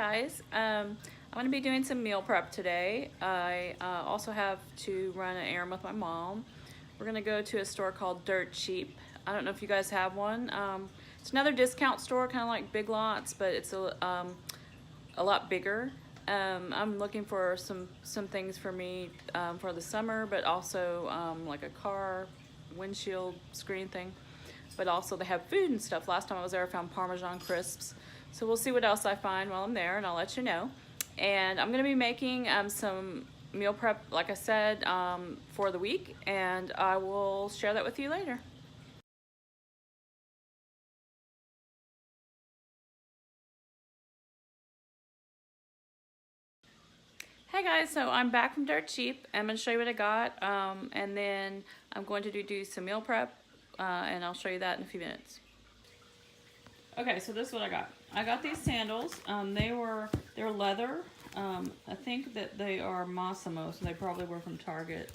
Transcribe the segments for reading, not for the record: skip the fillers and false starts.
guys, I'm going to be doing some meal prep today. I also have to run an errand with my mom. We're going to go to a store called Dirt Cheap. I don't know if you guys have one. It's another discount store, kind of like Big Lots, but it's a lot bigger. I'm looking for some things for me for the summer, but also like a car windshield screen thing. But also they have food and stuff. Last time I was there, I found Parmesan crisps. So we'll see what else I find while I'm there, and I'll let you know. And I'm gonna be making some meal prep, like I said, for the week, and I will share that with you later. Hey guys, so I'm back from Dirt Cheap. I'm gonna show you what I got, and then I'm going to do some meal prep, and I'll show you that in a few minutes. Okay, so this is what I got. I got these sandals. They're leather. I think that they are Massimo, so they probably were from Target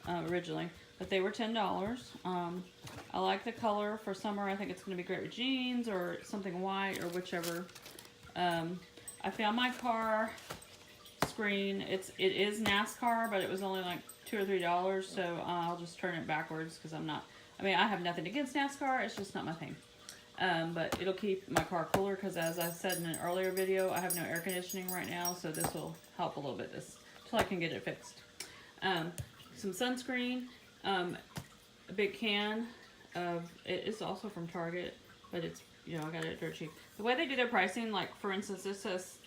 originally, but they were $10. I like the color for summer. I think it's going to be great with jeans or something white or whichever. I found my car screen. It is NASCAR, but it was only like $2 or $3, so I'll just turn it backwards because I have nothing against NASCAR. It's just not my thing. But it'll keep my car cooler because, as I said in an earlier video, I have no air conditioning right now, so this will help a little bit till I can get it fixed. Some sunscreen, a big can of, it is also from Target, but it's, I got it at Dirt Cheap. The way they do their pricing, like for instance, this says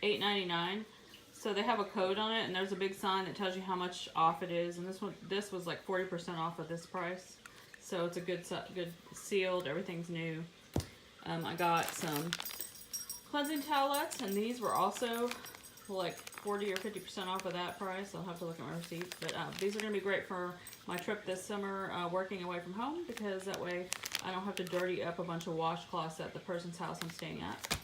$8.99, so they have a code on it, and there's a big sign that tells you how much off it is, and this was like 40% off of this price. So it's a good sealed, everything's new. I got some cleansing towelettes, and these were also like 40 or 50% off of that price. I'll have to look at my receipt. But these are gonna be great for my trip this summer, working away from home, because that way I don't have to dirty up a bunch of washcloths at the person's house I'm staying at.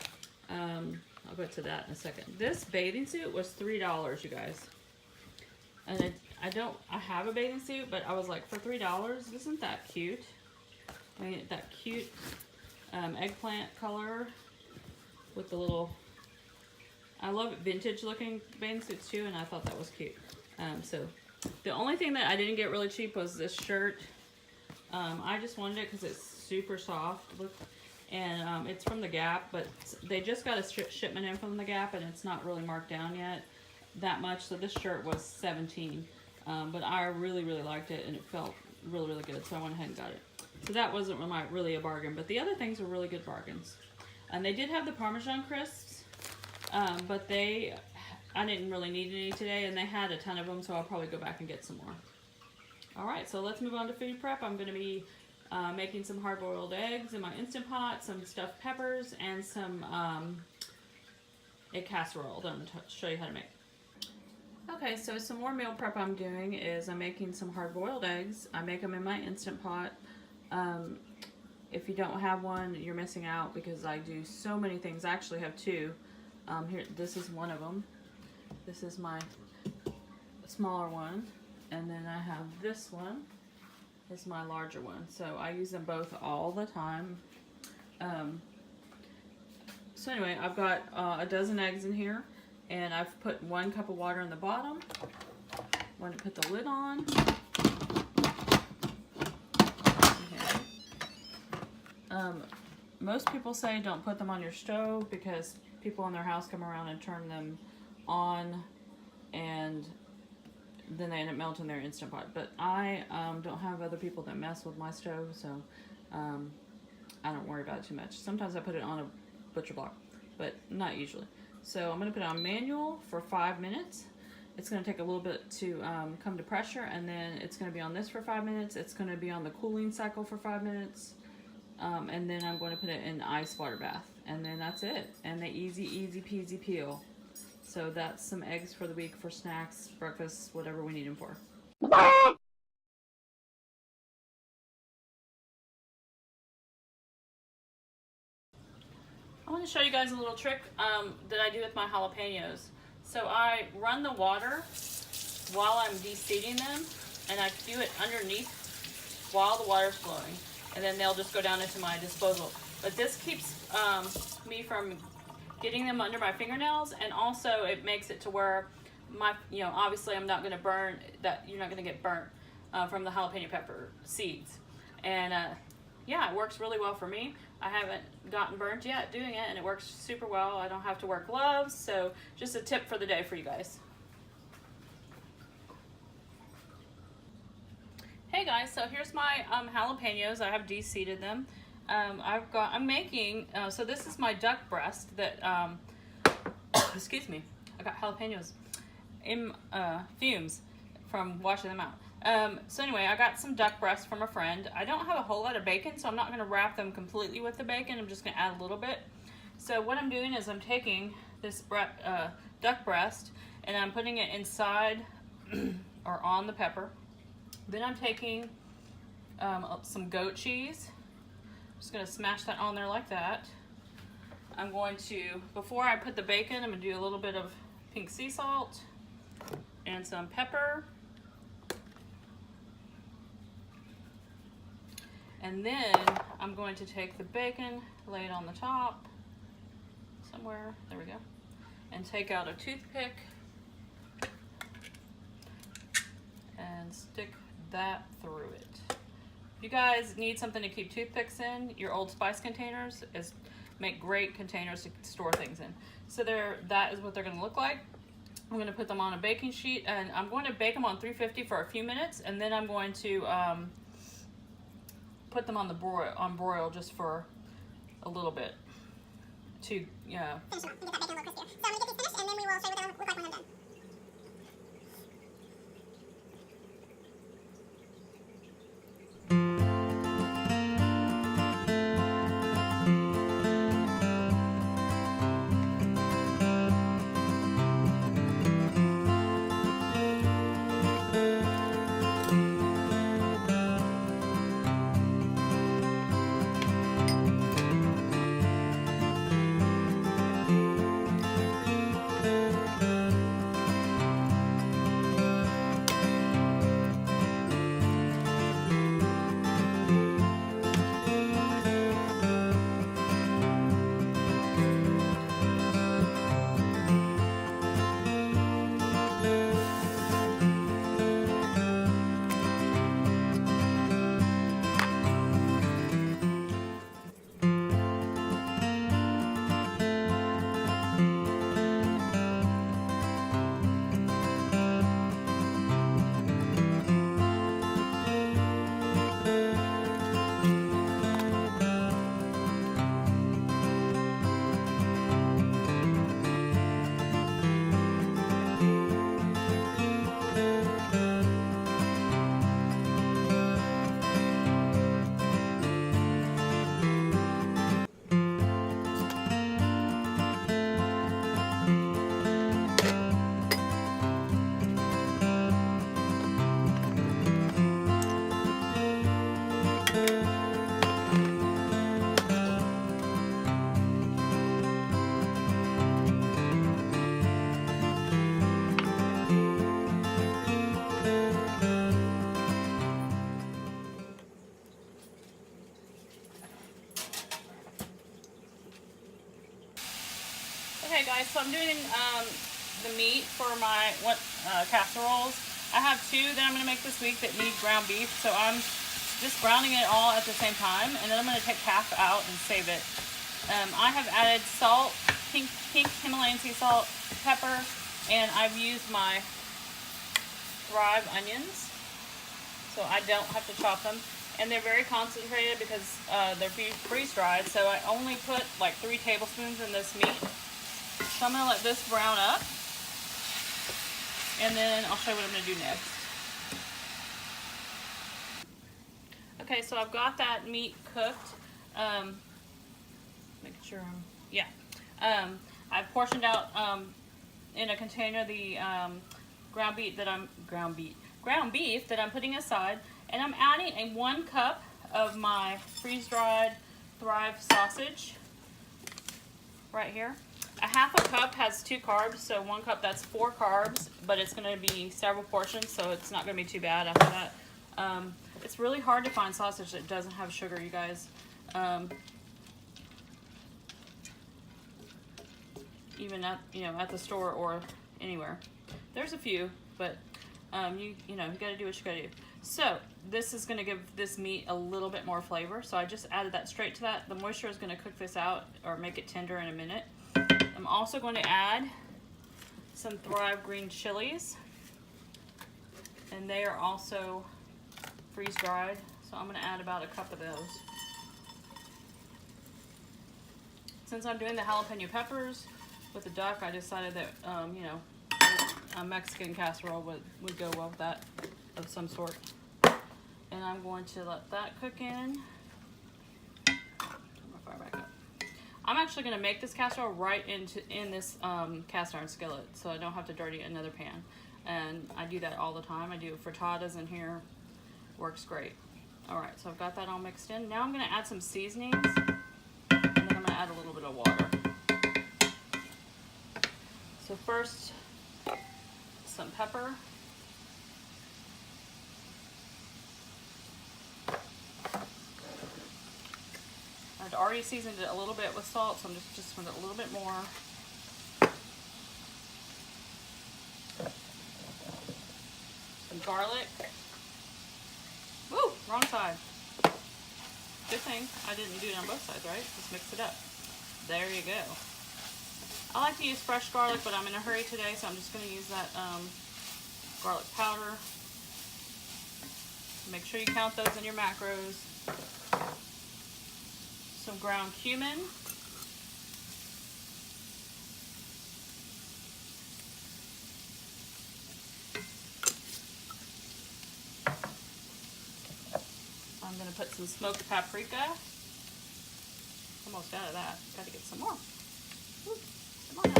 I'll go to that in a second. This bathing suit was $3, you guys. And I have a bathing suit, but I was like, for $3, isn't that cute? I mean, that cute eggplant color with the little, I love vintage looking bathing suits too, and I thought that was cute. So the only thing that I didn't get really cheap was this shirt. I just wanted it because it's super soft. Look, and it's from the Gap, but they just got a shipment in from the Gap, and it's not really marked down yet that much. So this shirt was $17, but I really liked it, and it felt really good, so I went ahead and got it. So that wasn't really a bargain, but the other things were really good bargains. And they did have the Parmesan crisps, but I didn't really need any today, and they had a ton of them, so I'll probably go back and get some more. All right, so let's move on to food prep. I'm going to be making some hard-boiled eggs in my Instant Pot, some stuffed peppers, and some egg casserole that I'm going to show you how to make. Okay, so some more meal prep I'm doing is I'm making some hard-boiled eggs. I make them in my Instant Pot. If you don't have one, you're missing out because I do so many things. I actually have two. Here, this is one of them. This is my smaller one. And then I have this one. This is my larger one. So I use them both all the time. So anyway, I've got a dozen eggs in here. And I've put 1 cup of water in the bottom. I'm going to put the lid on. Okay. Most people say don't put them on your stove because people in their house come around and turn them on, and then they end up melting their Instant Pot. But I don't have other people that mess with my stove, so I don't worry about it too much. Sometimes I put it on a butcher block, but not usually. So I'm going to put it on manual for 5 minutes. It's going to take a little bit to come to pressure, and then it's going to be on this for 5 minutes. It's going to be on the cooling cycle for 5 minutes, and then I'm going to put it in ice water bath, and then that's it. And they easy peasy peel. So that's some eggs for the week for snacks, breakfast, whatever we need them for. I want to show you guys a little trick that I do with my jalapenos. So I run the water while I'm de-seeding them, and I do it underneath while the water's flowing, and then they'll just go down into my disposal. But this keeps me from getting them under my fingernails, and also it makes it to where my, obviously I'm not going to burn that. You're not going to get burnt from the jalapeno pepper seeds. And yeah, it works really well for me. I haven't gotten burnt yet doing it, and it works super well. I don't have to wear gloves, so just a tip for the day for you guys. Hey guys, so here's my jalapenos. I have de-seeded them. I'm making, so this is my duck breast that, excuse me, I got jalapenos in fumes from washing them out. So anyway, I got some duck breast from a friend. I don't have a whole lot of bacon, so I'm not gonna wrap them completely with the bacon. I'm just gonna add a little bit. So what I'm doing is I'm taking this duck breast and I'm putting it inside or on the pepper. Then I'm taking some goat cheese. I'm just gonna smash that on there like that. I'm going to, before I put the bacon, I'm gonna do a little bit of pink sea salt and some pepper. And then I'm going to take the bacon, lay it on the top, somewhere, there we go, and take out a toothpick and stick that through it. If you guys need something to keep toothpicks in, your Old Spice containers make great containers to store things in. So that is what they're gonna look like. I'm gonna put them on a baking sheet, and I'm going to bake them on 350 for a few minutes, and then I'm going to put them on the broil just for a little bit to finish them off. Get that bacon a little crispier. So I'm gonna get these finished, and then we will show you what they look like when I'm done. Okay guys, so I'm doing the meat for my casseroles. I have two that I'm going to make this week that need ground beef, so I'm just browning it all at the same time, and then I'm going to take half out and save it. I have added salt, pink Himalayan sea salt, pepper, and I've used my Thrive onions, so I don't have to chop them. And they're very concentrated because they're freeze-dried, so I only put like 3 tablespoons in this meat. So I'm going to let this brown up, and then I'll show you what I'm going to do next. Okay, so I've got that meat cooked. Make sure I've portioned out in a container the ground beef that I'm putting aside, and I'm adding 1 cup of my freeze-dried Thrive sausage right here. A half a cup has 2 carbs, so 1 cup, that's 4 carbs, but it's going to be several portions, so it's not going to be too bad after that. It's really hard to find sausage that doesn't have sugar, you guys. even at, you know, at the store or anywhere. There's a few, but you know, you gotta do what you gotta do. So this is gonna give this meat a little bit more flavor. So I just added that straight to that. The moisture is gonna cook this out or make it tender in a minute. I'm also going to add some Thrive green chilies, and they are also freeze dried. So I'm gonna add about a cup of those. Since I'm doing the jalapeno peppers with the duck, I decided that, you know, a Mexican casserole would go well with that of some sort. And I'm going to let that cook in. Turn my fire back up. I'm actually going to make this casserole right in this cast iron skillet, so I don't have to dirty another pan. And I do that all the time. I do frittatas in here. Works great. All right, so I've got that all mixed in. Now I'm going to add some seasonings, and then I'm going to add a little bit of water. So first, some pepper. I'd already seasoned it a little bit with salt, so I'm just going to a little bit more. Some garlic. Woo, wrong side. Good thing I didn't do it on both sides, right? Just mix it up. There you go. I like to use fresh garlic, but I'm in a hurry today, so I'm just going to use that garlic powder. Make sure you count those in your macros. Some ground cumin. I'm going to put some smoked paprika. Almost out of that. Got to get some more. Ooh, come on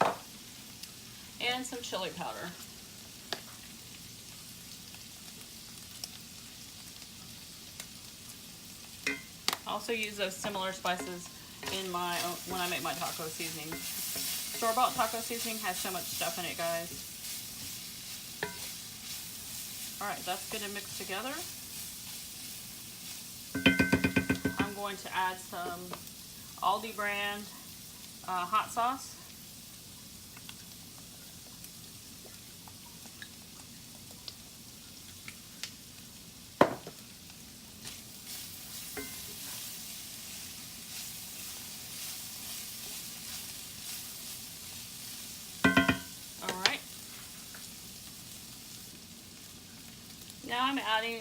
now. And some chili powder. I also use those similar spices in my when I make my taco seasoning. Store-bought taco seasoning has so much stuff in it, guys. All right, that's good to mix together. I'm going to add some Aldi brand hot sauce. Now I'm adding,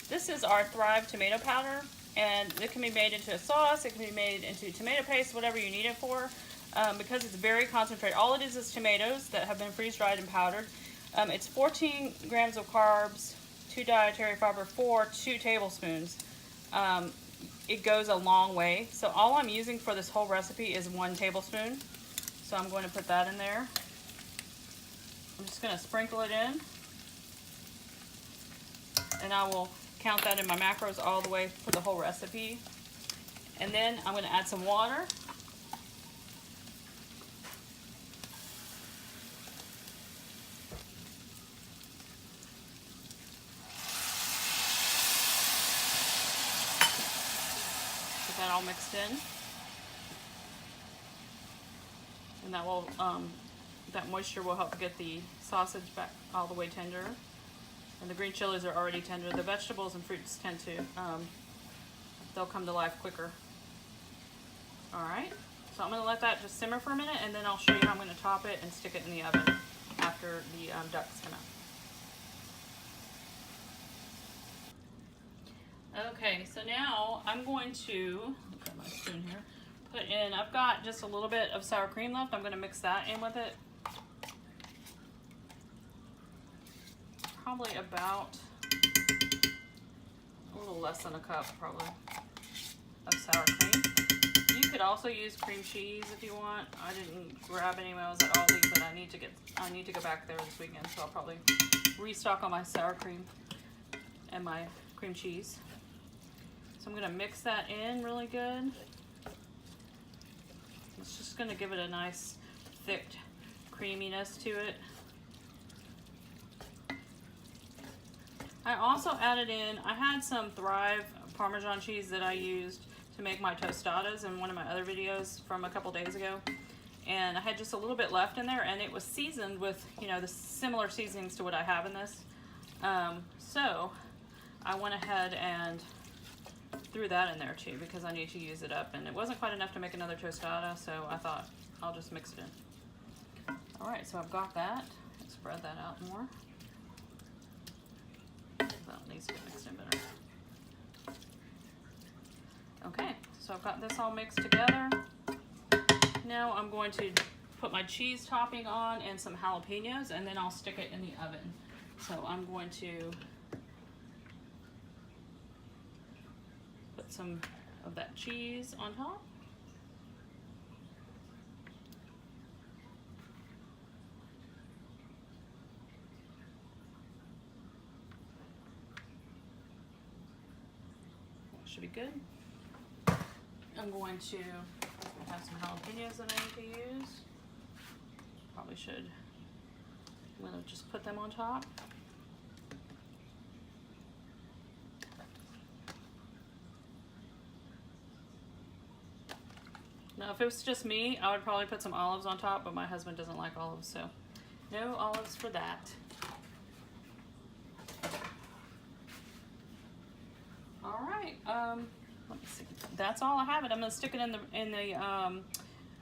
this is our Thrive tomato powder, and it can be made into a sauce, it can be made into tomato paste, whatever you need it for, because it's very concentrated. All it is tomatoes that have been freeze-dried and powdered. It's 14 grams of carbs, 2 dietary fiber, 2 tablespoons. It goes a long way. So all I'm using for this whole recipe is 1 tablespoon. So I'm going to put that in there. I'm just going to sprinkle it in. And I will count that in my macros all the way for the whole recipe. And then I'm going to add some water. Get that all mixed in. And that will, that moisture will help get the sausage back all the way tender. And the green chilies are already tender. The vegetables and fruits tend to, they'll come to life quicker. All right, so I'm gonna let that just simmer for a minute, and then I'll show you how I'm gonna top it and stick it in the oven after the ducks come out. Okay, so now I'm going to, look at my spoon here, put in, I've got just a little bit of sour cream left. I'm gonna mix that in with it. Probably about a little less than a cup, probably, of sour cream. You could also use cream cheese if you want. I didn't grab any when I was at Aldi, but I need to go back there this weekend, so I'll probably restock on my sour cream and my cream cheese. So I'm gonna mix that in really good. It's just gonna give it a nice thick creaminess to it. I also added in, I had some Thrive Parmesan cheese that I used to make my tostadas in one of my other videos from a couple days ago. And I had just a little bit left in there, and it was seasoned with, you know, the similar seasonings to what I have in this. So I went ahead and threw that in there too, because I need to use it up, and it wasn't quite enough to make another tostada, so I thought I'll just mix it in. All right, so I've got that. Let's spread that out more. That needs to get mixed in better. Okay, so I've got this all mixed together. Now I'm going to put my cheese topping on and some jalapenos, and then I'll stick it in the oven. So I'm going to put some of that cheese on top. That should be good. I'm going to have some jalapenos that I need to use. Probably should. I'm going to just put them on top. Now, if it was just me, I would probably put some olives on top, but my husband doesn't like olives, so no olives for that. All right, let me see. That's all I have it. I'm gonna stick it in the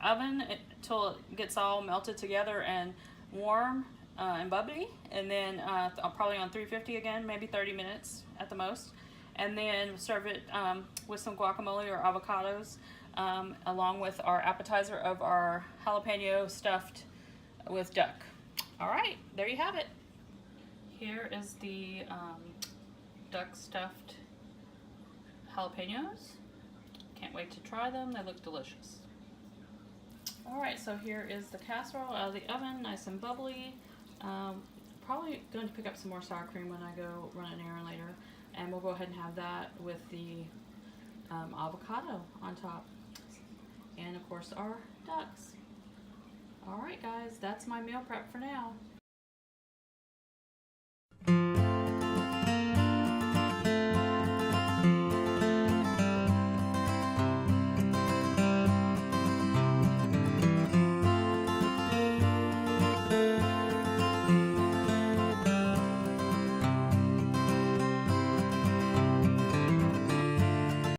oven until it gets all melted together and warm and bubbly, and then I'll probably on 350 again, maybe 30 minutes at the most, and then serve it with some guacamole or avocados, along with our appetizer of our jalapeno stuffed with duck. All right, there you have it. Here is the duck stuffed jalapenos. Can't wait to try them. They look delicious. All right, so here is the casserole out of the oven, nice and bubbly. Probably going to pick up some more sour cream when I go run an errand later, and we'll go ahead and have that with the avocado on top, and of course our ducks. All right, guys, that's my meal prep for now.